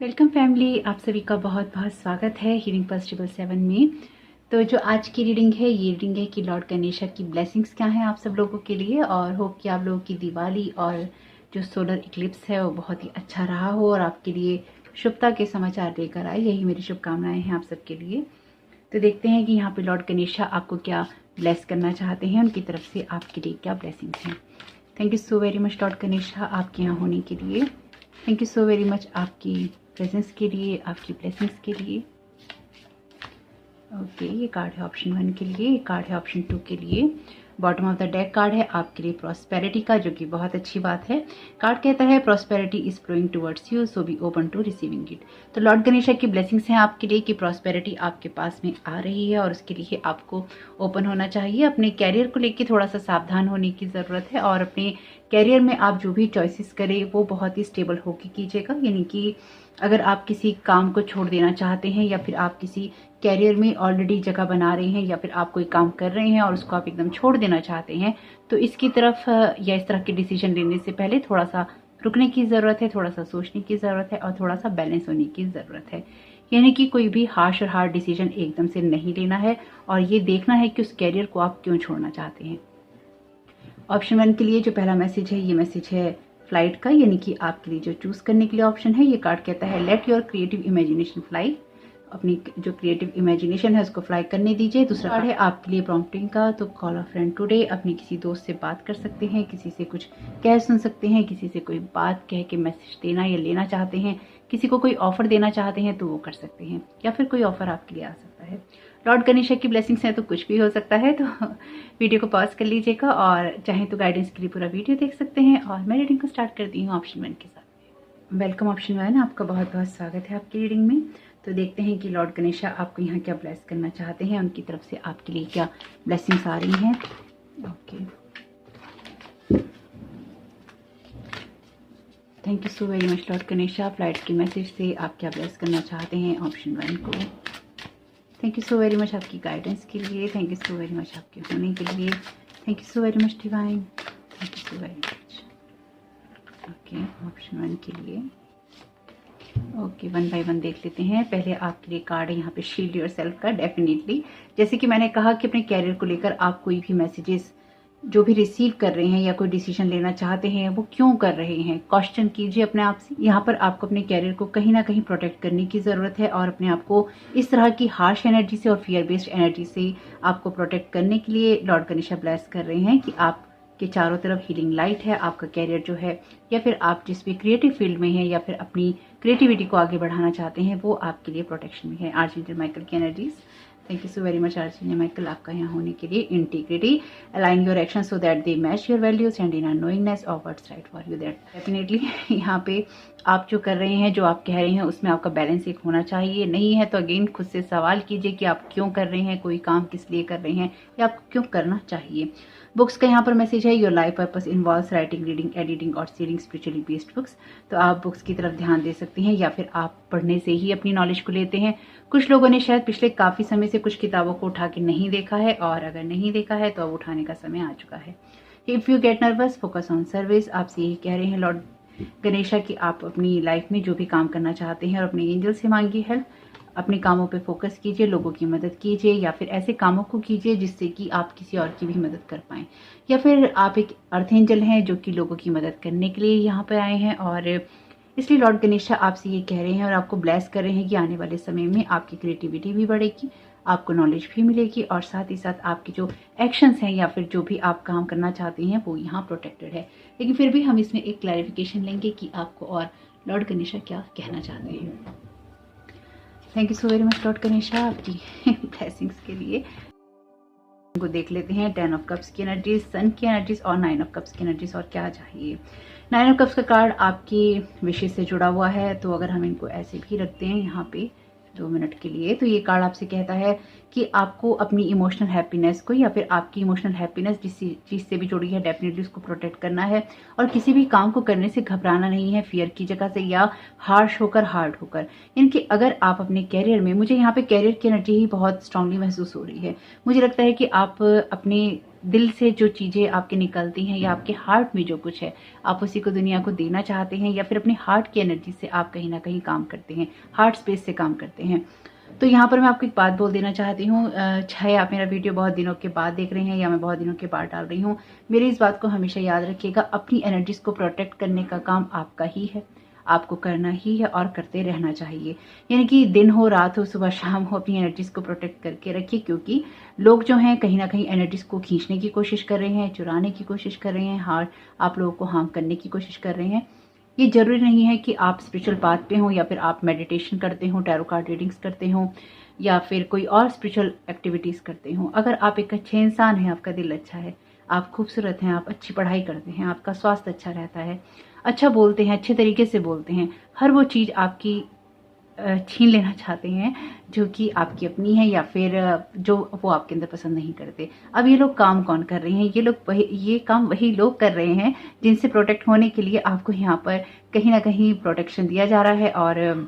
Welcome family, आप सभी का बहुत बहुत स्वागत है हीलिंग पल्स 777 में। तो जो आज की रीडिंग है ये रीडिंग है कि लॉर्ड गणेशा की ब्लेसिंग्स क्या हैं आप सब लोगों के लिए, और होप कि आप लोगों की दिवाली और जो सोलर इक्लिप्स है वो बहुत ही अच्छा रहा हो और आपके लिए शुभता के समाचार लेकर आए। यही मेरी शुभकामनाएं हैं आप सबके लिए। तो देखते हैं कि यहाँ पे लॉर्ड गणेशा आपको क्या ब्लेस करना चाहते हैं, उनकी तरफ से आपके लिए क्या ब्लेसिंग्स हैं। Thank you so very much Lord Ganesha आपके यहाँ होने के लिए। Thank you so very much आपकी प्रेजेंस के लिए, आपकी ब्लेसिंग्स के लिए। ओके, ये कार्ड है ऑप्शन 1 के लिए, ये कार्ड है ऑप्शन 2 के लिए। Bottom of the deck card है आपके लिए प्रॉस्पेरिटी का, जो कि बहुत अच्छी बात है। कार्ड कहता है prosperity is flowing towards you, so be open to receiving it. तो लॉर्ड गणेशा की ब्लेसिंग्स हैं आपके लिए कि प्रॉस्पेरिटी आपके पास में आ रही है और उसके लिए आपको ओपन होना चाहिए। अपने कैरियर को लेकर थोड़ा सा सावधान होने की ज़रूरत है और अपने कैरियर में आप जो भी चॉइसेस करें वो बहुत ही स्टेबल होकर कीजिएगा। यानी कि अगर आप किसी काम को छोड़ देना चाहते हैं या फिर आप किसी कैरियर में ऑलरेडी जगह बना रहे हैं या फिर आप कोई काम कर रहे हैं और उसको आप एकदम छोड़ देना चाहते हैं, तो इसकी तरफ या इस तरह के डिसीजन लेने से पहले थोड़ा सा रुकने की ज़रूरत है, थोड़ा सा सोचने की ज़रूरत है और थोड़ा सा बैलेंस होने की ज़रूरत है। यानी कि कोई भी हार्श और हार्ड डिसीजन एकदम से नहीं लेना है और ये देखना है कि उस कैरियर को आप क्यों छोड़ना चाहते हैं। ऑप्शन 1 के लिए जो पहला मैसेज है ये मैसेज है फ्लाइट का, यानी कि आपके लिए जो चूज करने के लिए ऑप्शन है। ये कार्ड कहता है let your creative imagination fly, अपनी जो क्रिएटिव इमेजिनेशन है उसको फ्लाई करने दीजिए। दूसरा कार्ड है आपके लिए प्रॉम्प्टिंग का, तो कॉल अ फ्रेंड टुडे, अपने किसी दोस्त से बात कर सकते हैं, किसी से कुछ कह सुन सकते हैं, किसी से कोई बात कह के मैसेज देना या लेना चाहते हैं, किसी को कोई ऑफर देना चाहते हैं तो वो कर सकते हैं, या फिर कोई ऑफर आपके लिए आ सकता है। लॉर्ड गणेशा की ब्लेसिंग्स हैं तो कुछ भी हो सकता है। तो वीडियो को पॉज कर लीजिएगा और चाहे तो गाइडेंस के लिए पूरा वीडियो देख सकते हैं। और मैं रीडिंग को स्टार्ट करती हूँ ऑप्शन 1 के साथ। वेलकम ऑप्शन 1, आपका बहुत बहुत स्वागत है आपकी रीडिंग में। तो देखते हैं कि लॉर्ड गणेशा आपको यहाँ क्या ब्लेस करना चाहते हैं, उनकी तरफ से आपके लिए क्या ब्लेसिंग्स आ रही हैं। Okay, thank you so very much Lord Ganesha. Flight के मैसेज से आप क्या ब्लेस करना चाहते हैं ऑप्शन 1 को। Thank you so very much आपकी गाइडेंस के लिए, thank you so very much आपके होने के लिए, thank you so very much divine, thank you so very much. Okay, option 1 के लिए। ओके, 1 बाय 1 देख लेते हैं। पहले आपके लिए कार्ड है यहाँ पे शील्ड योरसेल्फ का। डेफिनेटली जैसे कि मैंने कहा कि अपने कैरियर को लेकर आप कोई भी मैसेजेस जो भी रिसीव कर रहे हैं या कोई डिसीजन लेना चाहते हैं वो क्यों कर रहे हैं, क्वेश्चन कीजिए अपने आप से। यहाँ पर आपको अपने कैरियर को कहीं ना कहीं प्रोटेक्ट करने की ज़रूरत है और अपने आप को इस तरह की हार्श एनर्जी से और फियर बेस्ड एनर्जी से आपको प्रोटेक्ट करने के लिए लॉर्ड गणेशा ब्लेस कर रहे हैं कि आपके चारों तरफ हीलिंग लाइट है। आपका कैरियर जो है या फिर आप जिस भी क्रिएटिव फील्ड में हैं या फिर अपनी क्रिएटिविटी को आगे बढ़ाना चाहते हैं वो आपके लिए प्रोटेक्शन में है। आर्चएंजल माइकल की energies, thank you so very much archangel Michael आपका यहाँ होने के लिए। Integrity, align your action so that they match your values and in knowingness of what's right for you. That definitely यहाँ पे आप जो कर रहे हैं, जो आप कह रहे हैं उसमें आपका बैलेंस एक होना चाहिए। नहीं है तो अगेन खुद से सवाल कीजिए कि आप क्यों कर रहे हैं, कोई काम किस लिए कर रहे हैं या आपको क्यों करना चाहिए। बुक्स का यहाँ पर मैसेज है your life purpose involves writing, reading, editing और सेलिंग स्पिरिचुअली बेस्ड बुक्स। तो आप बुक्स की तरफ ध्यान दे सकते हैं या फिर आप पढ़ने से ही अपनी नॉलेज को लेते हैं। कुछ लोगों ने शायद पिछले काफ़ी समय से कुछ किताबों को उठा के नहीं देखा है और अगर नहीं देखा है तो अब उठाने का समय आ चुका है। If you get nervous focus on service, आपसे यही कह रहे हैं लॉर्ड गणेशा कि आप अपनी लाइफ में जो भी काम करना चाहते हैं और अपने एंजल से मांगिए हेल्प। अपने कामों पे फोकस कीजिए, लोगों की मदद कीजिए या फिर ऐसे कामों को कीजिए जिससे कि आप किसी और की भी मदद कर पाएँ। या फिर आप एक अर्थ एंजल हैं जो कि लोगों की मदद करने के लिए यहाँ पर आए हैं और इसलिए लॉर्ड गणेशा आपसे ये कह रहे हैं और आपको ब्लेस कर रहे हैं कि आने वाले समय में आपकी क्रिएटिविटी भी बढ़ेगी, आपको नॉलेज भी मिलेगी और साथ ही साथ आपके जो एक्शंस हैं या फिर जो भी आप काम करना चाहते हैं वो यहाँ प्रोटेक्टेड है। लेकिन फिर भी हम इसमें एक क्लैरिफिकेशन लेंगे कि आपको और लॉर्ड गणेशा क्या कहना चाहते हैं। Thank you so very much Lord Ganesha आपकी ब्लेसिंग्स के लिए। को देख लेते हैं 10 ऑफ कप्स की एनर्जीज, सन की एनर्जीज और 9 ऑफ कप्स की एनर्जीज और क्या चाहिए। 9 ऑफ कप्स का कार्ड आपकी विशेष से जुड़ा हुआ है, तो अगर हम इनको ऐसे भी रखते हैं यहाँ पे 2 मिनट के लिए, तो ये कार्ड आपसे कहता है कि आपको अपनी इमोशनल हैप्पीनेस को या फिर आपकी इमोशनल हैप्पीनेस जिस चीज़ से भी जुड़ी है डेफिनेटली उसको प्रोटेक्ट करना है और किसी भी काम को करने से घबराना नहीं है फियर की जगह से या हार्श होकर हार्ड होकर। इनकी अगर आप अपने कैरियर में, मुझे यहाँ पे कैरियर की एनर्जी ही बहुत स्ट्रांगली महसूस हो रही है। मुझे लगता है कि आप अपने दिल से जो चीज़ें आपके निकलती हैं या आपके हार्ट में जो कुछ है आप उसी को दुनिया को देना चाहते हैं, या फिर अपने हार्ट की एनर्जी से आप कहीं ना कहीं काम करते हैं, हार्ट स्पेस से काम करते हैं। तो यहाँ पर मैं आपको एक बात बोल देना चाहती हूँ, चाहे आप मेरा वीडियो बहुत दिनों के बाद देख रहे हैं या मैं बहुत दिनों के बाद डाल रही हूँ, मेरी इस बात को हमेशा याद रखिएगा, अपनी एनर्जीज को प्रोटेक्ट करने का काम आपका ही है, आपको करना ही है और करते रहना चाहिए। यानी कि दिन हो रात हो सुबह शाम हो, अपनी एनर्जीज को प्रोटेक्ट करके रखिए, क्योंकि लोग जो हैं कहीं ना कहीं एनर्जीज को खींचने की कोशिश कर रहे हैं, चुराने की कोशिश कर रहे हैं, आप लोगों को हार्म करने की कोशिश कर रहे हैं। ये जरूरी नहीं है कि आप स्पिरिचुअल पाथ पे हो या फिर आप मेडिटेशन करते हो, टैरो कार्ड रीडिंग्स करते हो या फिर कोई और स्पिरिचुअल एक्टिविटीज़ करते हो। अगर आप एक अच्छे इंसान हैं, आपका दिल अच्छा है, आप खूबसूरत हैं, आप अच्छी पढ़ाई करते हैं, आपका स्वास्थ्य अच्छा रहता है, अच्छा बोलते हैं, अच्छे तरीके से बोलते हैं, हर वो चीज़ आपकी छीन लेना चाहते हैं जो कि आपकी अपनी है या फिर जो वो आपके अंदर पसंद नहीं करते। अब ये लोग काम कौन कर रहे हैं? ये काम वही लोग कर रहे हैं जिनसे प्रोटेक्ट होने के लिए आपको यहाँ पर कहीं ना कहीं प्रोटेक्शन दिया जा रहा है और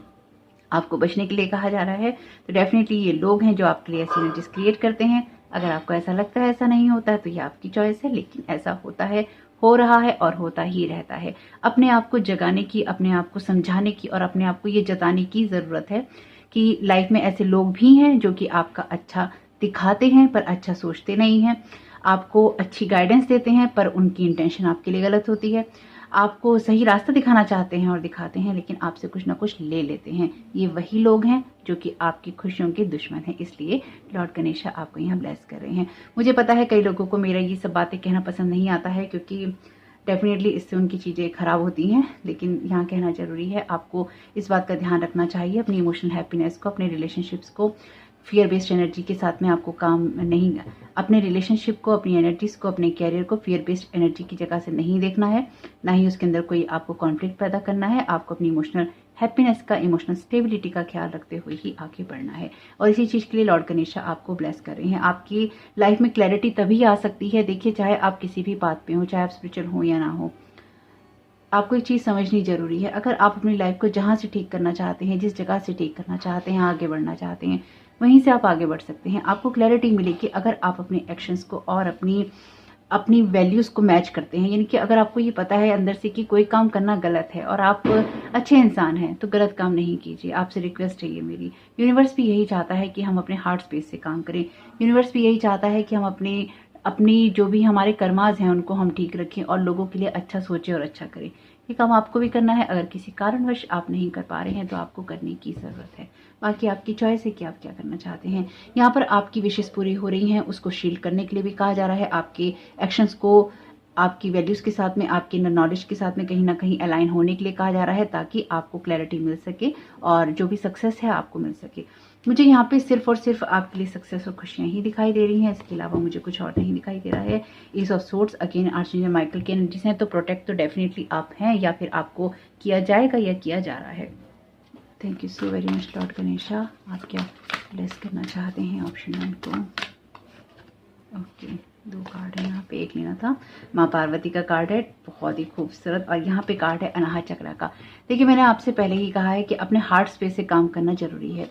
आपको बचने के लिए कहा जा रहा है। तो डेफिनेटली ये लोग हैं जो आपके लिए ऐसी एनर्जीज क्रिएट करते हैं। अगर आपको ऐसा लगता है ऐसा नहीं होता है तो ये आपकी चॉइस है, लेकिन ऐसा होता है, हो रहा है और होता ही रहता है। अपने आप को जगाने की, अपने आप को समझाने की और अपने आप को ये जताने की ज़रूरत है कि लाइफ में ऐसे लोग भी हैं जो कि आपका अच्छा दिखाते हैं पर अच्छा सोचते नहीं हैं, आपको अच्छी गाइडेंस देते हैं पर उनकी इंटेंशन आपके लिए गलत होती है, आपको सही रास्ता दिखाना चाहते हैं और दिखाते हैं लेकिन आपसे कुछ ना कुछ ले लेते हैं। ये वही लोग हैं जो कि आपकी खुशियों के दुश्मन हैं। इसलिए लॉर्ड गणेशा आपको यहाँ ब्लेस कर रहे हैं। मुझे पता है कई लोगों को मेरा ये सब बातें कहना पसंद नहीं आता है, क्योंकि डेफिनेटली इससे उनकी चीज़ें खराब होती हैं, लेकिन यहाँ कहना ज़रूरी है। आपको इस बात का ध्यान रखना चाहिए, अपनी इमोशनल हैप्पीनेस को, अपने रिलेशनशिप्स को फियर बेस्ड एनर्जी के साथ में आपको काम नहीं, अपने रिलेशनशिप को, अपनी एनर्जीज को, अपने कैरियर को फियर बेस्ड एनर्जी की जगह से नहीं देखना है, ना ही उसके अंदर कोई आपको कॉन्फ्लिक्ट पैदा करना है। आपको अपनी इमोशनल हैप्पीनेस का, इमोशनल स्टेबिलिटी का ख्याल रखते हुए ही आगे बढ़ना है। और इसी चीज़ के लिए लॉर्ड गणेशा आपको ब्लेस कर रहे हैं। आपकी लाइफ में क्लैरिटी तभी आ सकती है, देखिए चाहे आप किसी भी बात पे हो, चाहे आप स्पिरिचुअल हो या ना हो, आपको एक चीज़ समझनी जरूरी है। अगर आप अपनी लाइफ को जहाँ से ठीक करना चाहते हैं, जिस जगह से ठीक करना चाहते हैं, आगे बढ़ना चाहते हैं, वहीं से आप आगे बढ़ सकते हैं। आपको क्लैरिटी मिलेगी अगर आप अपने एक्शंस को और अपनी वैल्यूज़ को मैच करते हैं। यानी कि अगर आपको ये पता है अंदर से कि कोई काम करना गलत है और आप अच्छे इंसान हैं, तो गलत काम नहीं कीजिए। आपसे रिक्वेस्ट है ये मेरी। यूनिवर्स भी यही चाहता है कि हम अपने हार्ट स्पेस से काम करें। यूनिवर्स भी यही चाहता है कि हम अपनी जो भी हमारे कर्माज हैं उनको हम ठीक रखें और लोगों के लिए अच्छा सोचें और अच्छा करें। ये काम आपको भी करना है। अगर किसी कारणवश आप नहीं कर पा रहे हैं तो आपको करने की ज़रूरत है। बाकी आपकी चॉइस है कि आप क्या करना चाहते हैं। यहाँ पर आपकी विशेष पूरी हो रही हैं, उसको शील्ड करने के लिए भी कहा जा रहा है। आपके एक्शंस को आपकी वैल्यूज़ के साथ में, आपके नॉलेज के साथ में कहीं ना कहीं अलाइन होने के लिए कहा जा रहा है, ताकि आपको क्लैरिटी मिल सके और जो भी सक्सेस है आपको मिल सके। मुझे यहाँ पे सिर्फ और सिर्फ आपके लिए सक्सेस और खुशियाँ ही दिखाई दे रही हैं, इसके अलावा मुझे कुछ और नहीं दिखाई दे रहा है। Ace of swords again archangel Michael की एनर्जीज हैं, तो प्रोटेक्ट तो डेफिनेटली आप हैं या फिर आपको किया जाएगा या किया जा रहा है। Thank you so very much Lord Ganesha. आप क्या ब्लेस करना चाहते हैं ऑप्शन 1 को? ओके, 2 कार्ड है यहाँ पे, एक लेना था। माँ पार्वती का कार्ड है, बहुत ही खूबसूरत। और यहाँ पे कार्ड है अनाहत चक्र का। देखिए मैंने आपसे पहले ही कहा है कि अपने हार्ट स्पेस से काम करना जरूरी है।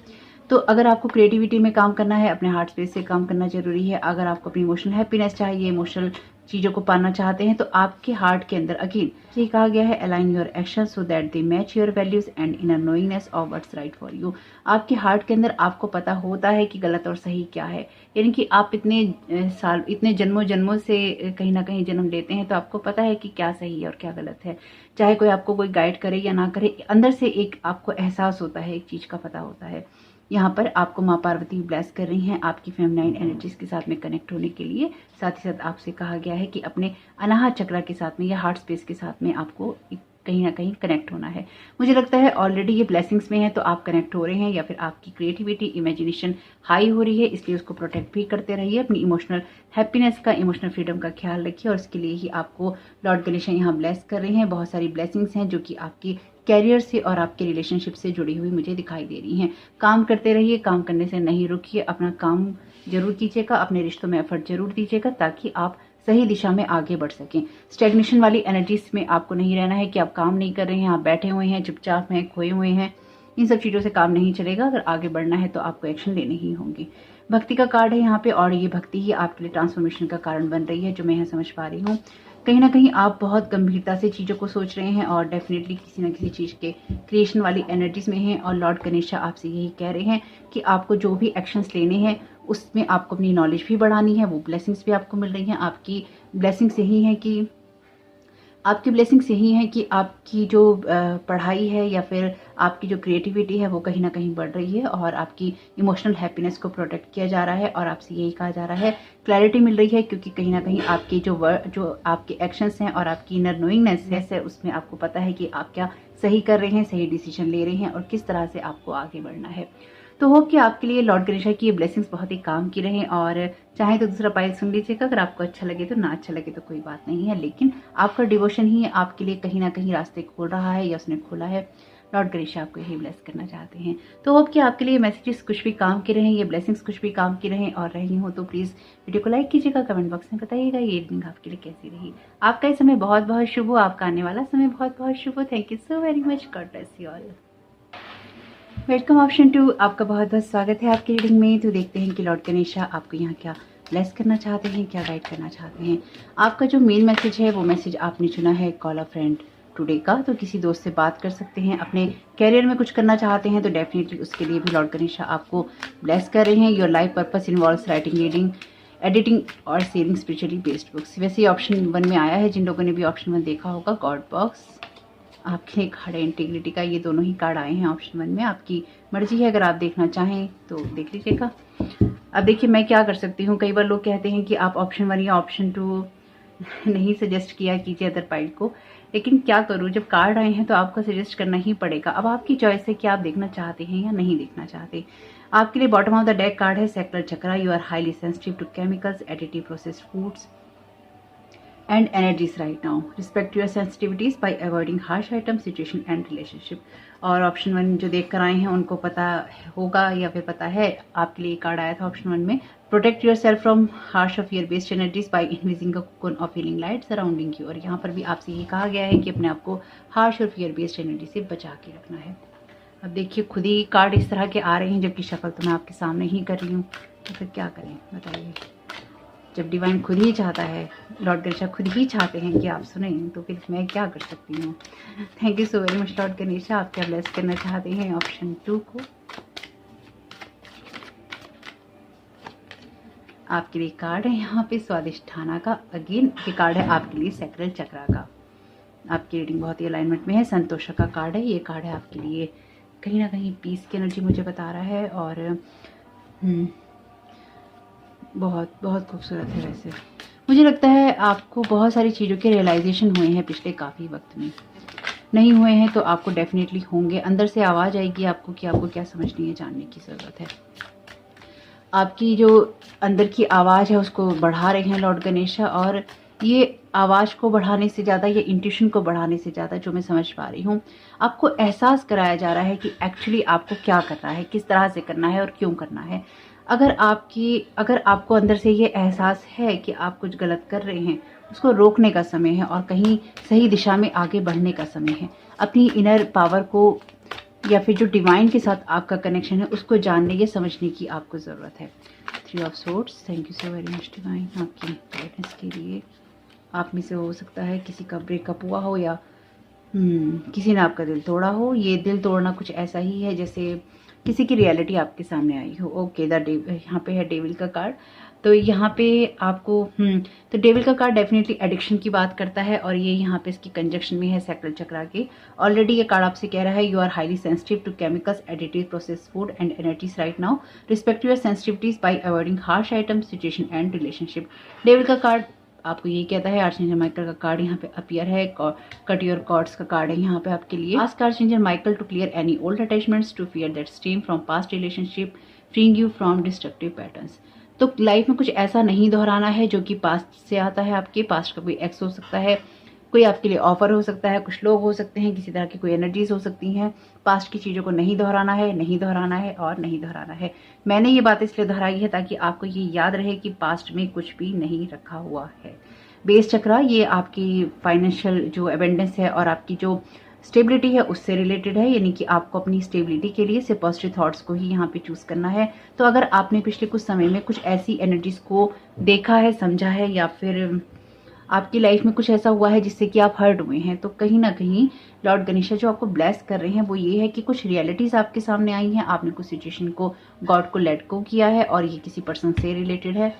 तो अगर आपको क्रिएटिविटी में काम करना है, अपने हार्ट स्पेस से काम करना जरूरी है। अगर आपको अपनी इमोशनल हैप्पीनेस चाहिए, इमोशनल चीज़ों को पाना चाहते हैं, तो आपके हार्ट के अंदर अगेन ये कहा गया है, align your action so that they match your values and inner knowingness of what's right for you. आपके हार्ट के अंदर आपको पता होता है कि गलत और सही क्या है। यानी कि आप इतने जन्मों से कहीं ना कहीं जन्म लेते हैं, तो आपको पता है कि क्या सही है और क्या गलत है। चाहे कोई गाइड करे या ना करे, अंदर से एक आपको एहसास होता है, एक चीज़ का पता होता है। यहाँ पर आपको माँ पार्वती ब्लेस कर रही हैं आपकी फेमिनाइन एनर्जीज के साथ में कनेक्ट होने के लिए। साथ ही साथ आपसे कहा गया है कि अपने अनाहत चक्र के साथ में या हार्ट स्पेस के साथ में आपको कहीं ना कहीं कनेक्ट होना है। मुझे लगता है ऑलरेडी ये ब्लेसिंग्स में है, तो आप कनेक्ट हो रहे हैं या फिर आपकी क्रिएटिविटी, इमेजिनेशन हाई हो रही है, इसलिए उसको प्रोटेक्ट भी करते रहिए। अपनी इमोशनल हैप्पीनेस का, इमोशनल फ्रीडम का ख्याल रखिए और इसके लिए ही आपको लॉर्ड गणेशा यहाँ ब्लेस कर रहे हैं। बहुत सारी ब्लेसिंग्स हैं जो कि आपकी कैरियर से और आपके रिलेशनशिप से जुड़ी हुई मुझे दिखाई दे रही हैं। काम करते रहिए, काम करने से नहीं रुकिए, अपना काम जरूर कीजिएगा, अपने रिश्तों में एफर्ट जरूर दीजिएगा, ताकि आप सही दिशा में आगे बढ़ सकें। स्टैग्नेशन वाली एनर्जीज में आपको नहीं रहना है कि आप काम नहीं कर रहे हैं, आप बैठे हुए हैं, चुपचाप हैं, खोए हुए हैं। इन सब चीज़ों से काम नहीं चलेगा। अगर आगे बढ़ना है तो आपको एक्शन लेने ही होंगे। भक्ति का कार्ड है यहाँ पे, और ये भक्ति ही आपके लिए ट्रांसफॉर्मेशन का कारण बन रही है, जो मैं यहाँ समझ पा रही हूँ। कहीं ना कहीं आप बहुत गंभीरता से चीज़ों को सोच रहे हैं और डेफिनेटली किसी न किसी चीज़ के क्रिएशन वाली एनर्जीज में हैं। और लॉर्ड गणेशा आपसे यही कह रहे हैं कि आपको जो भी एक्शंस लेने हैं उसमें आपको अपनी नॉलेज भी बढ़ानी है। वो ब्लेसिंग्स भी आपको मिल रही हैं। आपकी ब्लेसिंग्स यही है कि आपकी जो पढ़ाई है या फिर आपकी जो क्रिएटिविटी है वो कहीं ना कहीं बढ़ रही है, और आपकी इमोशनल हैप्पीनेस को प्रोटेक्ट किया जा रहा है। और आपसे यही कहा जा रहा है, क्लैरिटी मिल रही है, क्योंकि कहीं ना कहीं आपके जो आपके एक्शंस हैं और आपकी इनर नोइंगनेस है उसमें आपको पता है कि आप क्या सही कर रहे हैं, सही डिसीजन ले रहे हैं और किस तरह से आपको आगे बढ़ना है। तो होप कि आपके लिए लॉर्ड गणेशा की ये ब्लेसिंग्स बहुत ही काम की रहें। और चाहे तो दूसरा पाइल सुन लीजिएगा, अगर आपको अच्छा लगे तो, ना अच्छा लगे तो कोई बात नहीं है, लेकिन आपका डिवोशन ही आपके लिए कहीं ना कहीं रास्ते खोल रहा है या उसने खोला है। लॉर्ड गणेशा आपको यही ब्लेस करना चाहते हैं। तो होप कि आपके लिए मैसेजेस कुछ भी काम के रहें, ये ब्लेसिंग्स कुछ भी काम की रहें, और रही हो तो प्लीज़ वीडियो को लाइक कीजिएगा, कमेंट बॉक्स में बताइएगा ये रीडिंग आपके लिए कैसी रही। आपका ये समय बहुत बहुत शुभ हो, आपका आने वाला समय बहुत बहुत शुभ हो। Thank you so very much, God bless you all. Welcome option 2, आपका बहुत बहुत स्वागत है आपकी रीडिंग में। तो देखते हैं कि लॉर्ड गणेशा आपको यहाँ क्या ब्लेस करना चाहते हैं, क्या गाइड करना चाहते हैं। आपका जो मेन मैसेज है वो मैसेज आपने चुना है कॉल अ फ्रेंड टुडे का। तो किसी दोस्त से बात कर सकते हैं, अपने कैरियर में कुछ करना चाहते हैं तो डेफिनेटली उसके लिए भी लॉर्ड गणेशा आपको ब्लेस कर रहे हैं। Your life purpose involves writing, reading, editing और सेलिंग स्पिरिचुअली बेस्ड बुक्स। वैसे ऑप्शन 1 में आया है, जिन लोगों ने भी ऑप्शन 1 देखा होगा। गॉड बॉक्स, आपके कार्ड है इंटीग्रिटी का, ये दोनों ही कार्ड आए हैं ऑप्शन 1 में। आपकी मर्जी है, अगर आप देखना चाहें तो देख लीजिएगा। अब देखिए मैं क्या कर सकती हूँ, कई बार लोग कहते हैं कि आप ऑप्शन 1 या ऑप्शन 2 नहीं सजेस्ट किया कीजिए अदर पाइल को, लेकिन क्या करूँ, जब कार्ड आए हैं तो आपको सजेस्ट करना ही पड़ेगा। अब आपकी चॉइस है कि आप देखना चाहते हैं या नहीं देखना चाहते। आपके लिए bottom of the deck card है sacral chakra. You are highly sensitive to chemicals, additive processed foods and energies right now. Respect your sensitivities by avoiding harsh items, situation and relationship. और ऑप्शन 1 जो देख कर आए हैं उनको पता होगा या फिर पता है, आपके लिए कार्ड आया था ऑप्शन 1 में, protect your self from harsh of ear based energies by envisioning a cocoon of feeling light surrounding you. और यहाँ पर भी आपसे ये कहा गया है कि अपने आप को हार्श और फियर बेस्ड एनर्जी से बचा के रखना है। अब देखिए खुद ही कार्ड इस तरह के आ रहे हैं, जबकि शक्ल तो मैं आपके सामने ही कर रही हूँ, तो फिर क्या करें बताइए। जब डिवाइन खुद ही चाहता है, लॉर्ड गणेशा खुद ही चाहते हैं कि आप सुने, तो फिर मैं क्या कर सकती हूँ। Thank you so very much Lord Ganesha. आप क्या ब्लेस करना चाहते हैं ऑप्शन 2 को। आपके लिए कार्ड है यहाँ पे स्वादिष्ठाना का। अगेन ये कार्ड है आपके लिए सैक्रल चक्रा का। आपकी रीडिंग बहुत ही अलाइनमेंट में है। संतोषा का कार्ड है, ये कार्ड है आपके लिए कहीं ना कहीं पीस की एनर्जी मुझे बता रहा है। और बहुत बहुत खूबसूरत है। वैसे मुझे लगता है आपको बहुत सारी चीज़ों के रियलाइजेशन हुए हैं पिछले काफ़ी वक्त में। नहीं हुए हैं तो आपको डेफिनेटली होंगे। अंदर से आवाज़ आएगी आपको कि आपको क्या समझनी है, जानने की ज़रूरत है। आपकी जो अंदर की आवाज़ है उसको बढ़ा रहे हैं लॉर्ड गणेशा। और ये आवाज़ को बढ़ाने से ज़्यादा, ये इंट्यूशन को बढ़ाने से ज़्यादा, जो मैं समझ पा रही हूँ, आपको एहसास कराया जा रहा है कि एक्चुअली आपको क्या करना है, किस तरह से करना है और क्यों करना है। अगर आपको अंदर से ये एहसास है कि आप कुछ गलत कर रहे हैं, उसको रोकने का समय है और कहीं सही दिशा में आगे बढ़ने का समय है। अपनी इनर पावर को या फिर जो डिवाइन के साथ आपका कनेक्शन है उसको जानने या समझने की आपको ज़रूरत है। 3 of swords, thank you so very much divine आपकी गाइडेंस के लिए। आप में से हो सकता है किसी का ब्रेकअप हुआ हो या किसी ने आपका दिल तोड़ा हो। ये दिल तोड़ना कुछ ऐसा ही है जैसे किसी की रियलिटी आपके सामने आई हो। ओके, यहाँ पे है डेविल का कार्ड। तो यहाँ पे आपको तो डेविल का कार्ड डेफिनेटली एडिक्शन की बात करता है, और ये यहाँ पे इसकी कंजक्शन में है सैक्रल चक्रा के। ऑलरेडी ये कार्ड आपसे कह रहा है, you are highly sensitive to chemicals, additive processed food and energies right now. Respect your sensitivities by avoiding harsh items, situation and relationship. Devil का कार्ड आपको ये कहता है। आर्चेंजल माइकल का कार्ड यहाँ पे अपीयर है। कट योर कॉर्ड्स का कार्ड है यहाँ पे आपके लिए। Ask archangel Michael to clear any old attachments to fear that stem from past relationship, freeing you from destructive patterns. तो लाइफ में कुछ ऐसा नहीं दोहराना है जो कि पास्ट से आता है। आपके पास्ट का कोई एक्स हो सकता है, कोई आपके लिए ऑफर हो सकता है, कुछ लोग हो सकते हैं, किसी तरह की कोई एनर्जीज हो सकती हैं। पास्ट की चीज़ों को नहीं दोहराना है, नहीं दोहराना है और नहीं दोहराना है। मैंने ये बात इसलिए दोहराई है ताकि आपको ये याद रहे कि पास्ट में कुछ भी नहीं रखा हुआ है। बेस चक्रा ये आपकी फाइनेंशियल जो एबेंडेंस है और आपकी जो स्टेबिलिटी है उससे रिलेटेड है, यानी कि आपको अपनी स्टेबिलिटी के लिए सिर्फ पॉजिटिव थॉट्स को ही यहाँ पे चूज करना है। तो अगर आपने पिछले कुछ समय में कुछ ऐसी एनर्जीज को देखा है, समझा है, या फिर आपकी लाइफ में कुछ ऐसा हुआ है जिससे कि आप हर्ट हुए हैं, तो कहीं ना कहीं लॉर्ड गणेशा जो आपको ब्लेस कर रहे हैं वो ये है कि कुछ रियलिटीज आपके सामने आई हैं, आपने कुछ सिचुएशन को, गॉड को लेट गो किया है और ये किसी पर्सन से रिलेटेड है।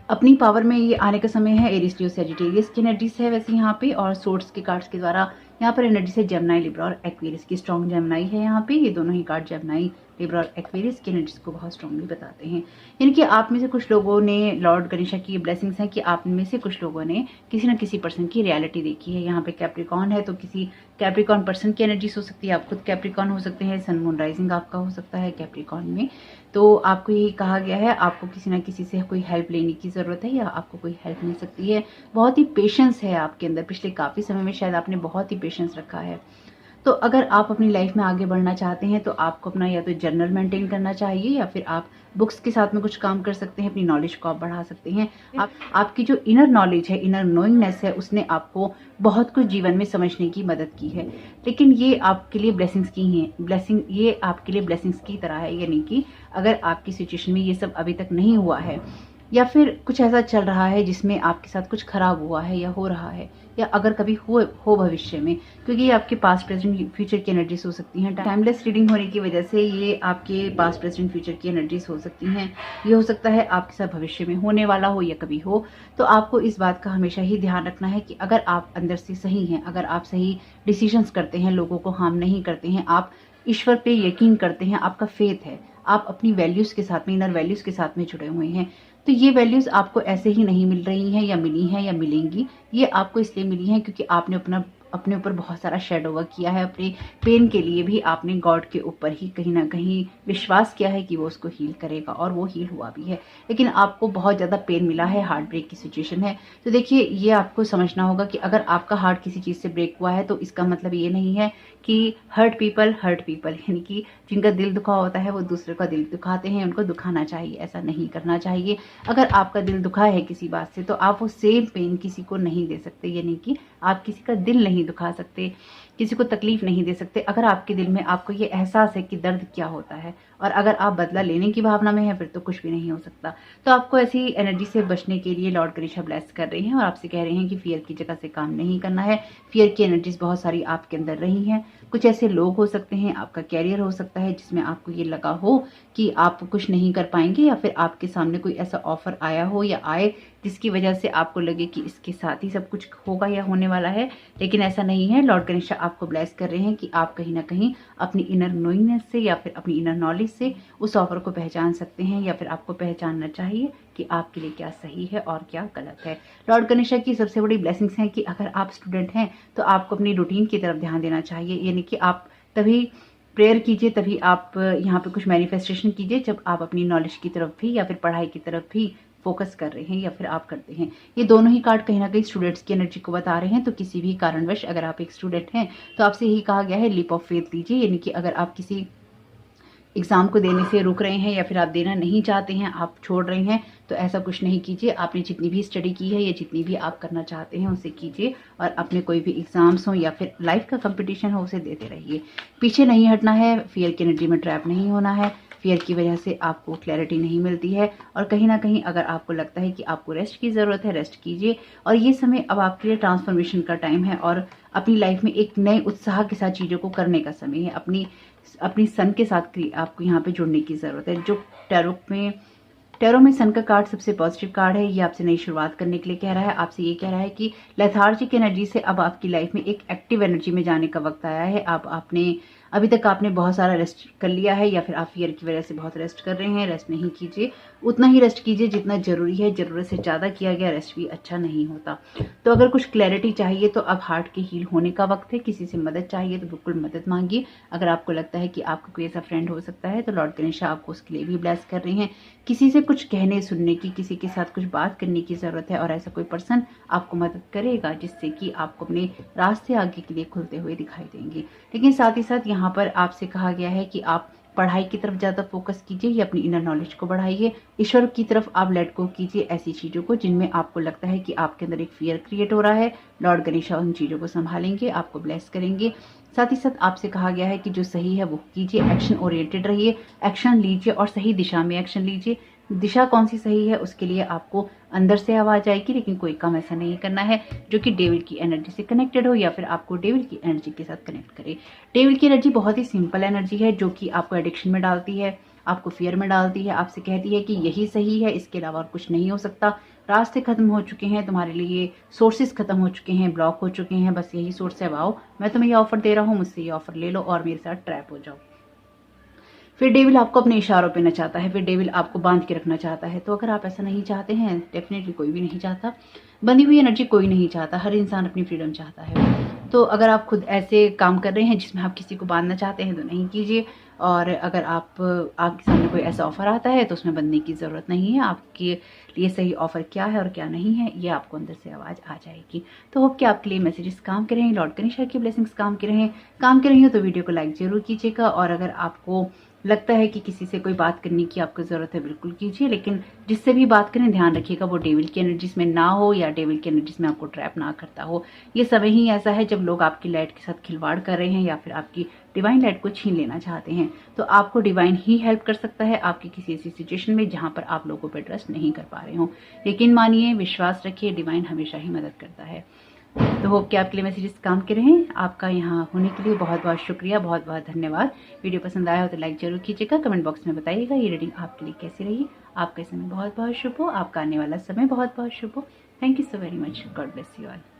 अपनी पावर में ये आने का समय है। एरीज लियो सैजिटेरियस की एनर्जीज है वैसे यहाँ पे, और सोर्ट्स के कार्ड्स के द्वारा यहाँ पर एनर्जी से जेमिनी, लिब्रा और एक्वेरियस की स्ट्रॉन्ग जेमिनी है यहाँ पे। ये दोनों ही कार्ड जेमिनी, लिब्रा और एक्वेरियस की एनर्जीज को बहुत स्ट्रांगली बताते हैं। यानी कि आप में से कुछ लोगों ने, लॉर्ड गणेशा की ब्लेसिंग्स हैं कि आप में से कुछ लोगों ने किसी न किसी पर्सन की रियलिटी देखी है। यहाँ पे कैप्रिकॉन है तो किसी कैप्रिकॉन पर्सन की एनर्जीज हो सकती है, आप खुद कैप्रिकॉन हो सकते हैं, सन मून राइजिंग आपका हो सकता है कैप्रिकॉन में। तो आपको यही कहा गया है, आपको किसी ना किसी से कोई हेल्प लेने की ज़रूरत है या आपको कोई हेल्प मिल सकती है। बहुत ही पेशेंस है आपके अंदर, पिछले काफ़ी समय में शायद आपने बहुत ही पेशेंस रखा है। तो अगर आप अपनी लाइफ में आगे बढ़ना चाहते हैं तो आपको अपना या तो जर्नल मेंटेन करना चाहिए या फिर आप बुक्स के साथ में कुछ काम कर सकते हैं, अपनी नॉलेज को आप बढ़ा सकते हैं। आपकी जो इनर नॉलेज है, इनर नोइंगनेस है, उसने आपको बहुत कुछ जीवन में समझने की मदद की है। लेकिन ये आपके लिए ब्लेसिंग्स की हैं, ये आपके लिए ब्लेसिंग्स की तरह है। यानी कि अगर आपकी सिचुएशन में ये सब अभी तक नहीं हुआ है या फिर कुछ ऐसा चल रहा है जिसमें आपके साथ कुछ खराब हुआ है या हो रहा है, या अगर कभी हो भविष्य में, क्योंकि ये आपके पास्ट प्रेजेंट फ्यूचर की एनर्जीज हो सकती हैं। टाइमलेस रीडिंग होने की वजह से ये आपके पास्ट प्रेजेंट फ्यूचर की एनर्जीज हो सकती हैं। ये हो सकता है आपके साथ भविष्य में होने वाला हो या कभी हो। तो आपको इस बात का हमेशा ही ध्यान रखना है कि अगर आप अंदर से सही हैं, अगर आप सही डिसीजंस करते हैं, लोगों को हार्म नहीं करते हैं, आप ईश्वर पे यकीन करते हैं, आपका फेथ है, आप अपनी वैल्यूज के साथ में, इनर वैल्यूज के साथ में जुड़े हुए हैं, तो ये वैल्यूज आपको ऐसे ही नहीं मिल रही हैं या मिली हैं या मिलेंगी। ये आपको इसलिए मिली हैं क्योंकि आपने अपने ऊपर बहुत सारा शेडो वर्क किया है। अपने पेन के लिए भी आपने गॉड के ऊपर ही कहीं ना कहीं विश्वास किया है कि वो उसको हील करेगा, और वो हील हुआ भी है। लेकिन आपको बहुत ज़्यादा पेन मिला है, हार्ट ब्रेक की सिचुएशन है। तो देखिए, ये आपको समझना होगा कि अगर आपका हार्ट किसी चीज़ से ब्रेक हुआ है तो इसका मतलब ये नहीं है कि हर्ट पीपल, यानी कि जिनका दिल दुखा होता है वो दूसरे का दिल दुखाते हैं, उनको दुखाना चाहिए, ऐसा नहीं करना चाहिए। अगर आपका दिल दुखा है किसी बात से तो आप वो सेम पेन किसी को नहीं दे सकते, यानी कि आप किसी का दिल नहीं दुखा सकते, किसी को तकलीफ नहीं दे सकते अगर आपके दिल में आपको ये एहसास है कि दर्द क्या होता है। और अगर आप बदला लेने की भावना में है फिर तो कुछ भी नहीं हो सकता। तो आपको ऐसी एनर्जी से बचने के लिए लॉर्ड गणेशा ब्लेस कर रहे हैं और आपसे कह रहे हैं कि फियर की जगह से काम नहीं करना है। फियर की एनर्जीज बहुत सारी आपके अंदर रही हैं। कुछ ऐसे लोग हो सकते हैं, आपका कैरियर हो सकता है जिसमें आपको ये लगा हो कि आप कुछ नहीं कर पाएंगे, या फिर आपके सामने कोई ऐसा ऑफर आया हो या आए जिसकी वजह से आपको लगे कि इसके साथ ही सब कुछ होगा या होने वाला है। लेकिन ऐसा नहीं है। लॉर्ड गणेशा आपको ब्लेस कर रहे हैं कि आप कहीं ना कहीं अपनी इनर नोइंगनेस से या फिर अपनी इनर नॉलेज से उस ऑफर को पहचान सकते हैं, या फिर आपको पहचानना चाहिए कि आपके लिए क्या सही है और क्या गलत है। लॉर्ड गणेशा की सबसे बड़ी ब्लेसिंग्स हैं कि अगर आप स्टूडेंट हैं तो आपको अपनी रूटीन की तरफ ध्यान देना चाहिए, यानी कि आप तभी प्रेयर कीजिए, तभी आप यहाँ पे कुछ मैनिफेस्टेशन कीजिए जब आप अपनी नॉलेज की तरफ भी या फिर पढ़ाई की तरफ भी फोकस कर रहे हैं या फिर आप करते हैं। ये दोनों ही कार्ड कहीं ना कहीं स्टूडेंट्स की एनर्जी को बता रहे हैं। तो किसी भी कारणवश अगर आप एक स्टूडेंट हैं तो आपसे यही कहा गया है, लीप ऑफ फेथ लीजिए, यानी कि अगर आप किसी एग्ज़ाम को देने से रुक रहे हैं या फिर आप देना नहीं चाहते हैं, आप छोड़ रहे हैं, तो ऐसा कुछ नहीं कीजिए। आपने जितनी भी स्टडी की है या जितनी भी आप करना चाहते हैं उसे कीजिए, और अपने कोई भी एग्ज़ाम्स हो या फिर लाइफ का कंपटीशन हो उसे देते रहिए। पीछे नहीं हटना है, फियर की एनर्जी में ट्रैप नहीं होना है। फियर की वजह से आपको क्लैरिटी नहीं मिलती है, और कहीं ना कहीं अगर आपको लगता है कि आपको रेस्ट की ज़रूरत है, रेस्ट कीजिए। और ये समय अब आपके लिए ट्रांसफॉर्मेशन का टाइम है और अपनी लाइफ में एक नए उत्साह के साथ चीज़ों को करने का समय है। अपनी सन के साथ आपको यहाँ पे जुड़ने की ज़रूरत है। जो टैरो में सन का कार्ड सबसे पॉजिटिव कार्ड है। ये आपसे नई शुरुआत करने के लिए कह रहा है, आपसे ये कह रहा है कि लेथार्जिक एनर्जी से अब आपकी लाइफ में एक एक्टिव एनर्जी में जाने का वक्त आया है। अभी तक आपने बहुत सारा रेस्ट कर लिया है, या फिर आप फियर की वजह से बहुत रेस्ट कर रहे हैं। रेस्ट नहीं कीजिए, उतना ही रेस्ट कीजिए जितना जरूरी है। जरूरत से ज़्यादा किया गया रेस्ट भी अच्छा नहीं होता। तो अगर कुछ क्लैरिटी चाहिए तो अब हार्ट के हील होने का वक्त है। किसी से मदद चाहिए तो बिल्कुल मदद मांगिए। अगर आपको लगता है कि आपका कोई ऐसा फ्रेंड हो सकता है तो लॉर्ड गणेशा आपको उसके लिए भी ब्लेस कर रहे हैं। किसी से कुछ कहने सुनने की, किसी के साथ कुछ बात करने की ज़रूरत है, और ऐसा कोई पर्सन आपको मदद करेगा जिससे कि आपको अपने रास्ते आगे के लिए खुलते हुए दिखाई देंगे। लेकिन साथ ही साथ यहाँ पर आपसे कहा गया है कि आप पढ़ाई की तरफ ज़्यादा फोकस कीजिए या अपनी इनर नॉलेज को बढ़ाइए। ईश्वर की तरफ आप लेट गो कीजिए ऐसी चीज़ों को जिनमें आपको लगता है कि आपके अंदर एक फियर क्रिएट हो रहा है। लॉर्ड गणेशा उन चीज़ों को संभालेंगे, आपको ब्लेस करेंगे। साथ ही साथ आपसे कहा गया है कि जो सही है वो कीजिए, एक्शन ओरिएंटेड रहिए, एक्शन लीजिए और सही दिशा में एक्शन लीजिए। दिशा कौन सी सही है उसके लिए आपको अंदर से आवाज आएगी, लेकिन कोई काम ऐसा नहीं करना है जो कि डेविल की एनर्जी से कनेक्टेड हो या फिर आपको डेविल की एनर्जी के साथ कनेक्ट करे। डेविल की एनर्जी बहुत ही सिंपल एनर्जी है जो कि आपको एडिक्शन में डालती है, आपको फियर में डालती है, आपसे कहती है कि यही सही है, इसके अलावा और कुछ नहीं हो सकता, रास्ते खत्म हो चुके हैं तुम्हारे लिए, सोर्सेज खत्म हो चुके हैं, ब्लॉक हो चुके हैं, बस यही सोर्स है, आओ मैं तुम्हें ये ऑफर दे रहा हूँ, मुझसे ये ऑफर ले लो और मेरे साथ ट्रैप हो जाओ। फिर डेविल आपको अपने इशारों पे नचाता है, फिर डेविल आपको बांध के रखना चाहता है। तो अगर आप ऐसा नहीं चाहते हैं, डेफिनेटली कोई भी नहीं चाहता, बंधी हुई एनर्जी कोई नहीं चाहता, हर इंसान अपनी फ्रीडम चाहता है। तो अगर आप खुद ऐसे काम कर रहे हैं जिसमें आप किसी को बांधना चाहते हैं तो नहीं कीजिए। और अगर आपके सामने कोई ऐसा ऑफर आता है तो उसमें बंधने की ज़रूरत नहीं है। आपके लिए सही ऑफर क्या है और क्या नहीं है ये आपको अंदर से आवाज़ आ जाएगी। तो होप कि आपके लिए मैसेजेस काम कर रहे हैं, लॉर्ड गणेशा की ब्लेसिंग्स काम कर रही हो तो वीडियो को लाइक जरूर कीजिएगा। और अगर आपको लगता है कि किसी से कोई बात करने की आपको ज़रूरत है, बिल्कुल कीजिए, लेकिन जिससे भी बात करें ध्यान रखिएगा वो डेविल की एनर्जीज में ना हो या डेविल की एनर्जीज में आपको ट्रैप ना करता हो। ये समय ही ऐसा है जब लोग आपकी लाइट के साथ खिलवाड़ कर रहे हैं या फिर आपकी डिवाइन लाइट को छीन लेना चाहते हैं। तो आपको डिवाइन ही हेल्प कर सकता है आपकी किसी ऐसी सिचुएशन में जहां पर आप लोगों पर ट्रस्ट नहीं कर पा रहे हो। यकीन मानिए, विश्वास रखिए, डिवाइन हमेशा ही मदद करता है। तो होप कि आपके लिए मैसेजेस काम के रहें। आपका यहाँ होने के लिए बहुत बहुत शुक्रिया, बहुत बहुत धन्यवाद। वीडियो पसंद आया हो तो लाइक जरूर कीजिएगा, कमेंट बॉक्स में बताइएगा ये रीडिंग आपके लिए कैसी रही। आपका समय बहुत बहुत शुभ हो, आपका आने वाला समय बहुत बहुत शुभ हो। Thank you so very much. God bless you all.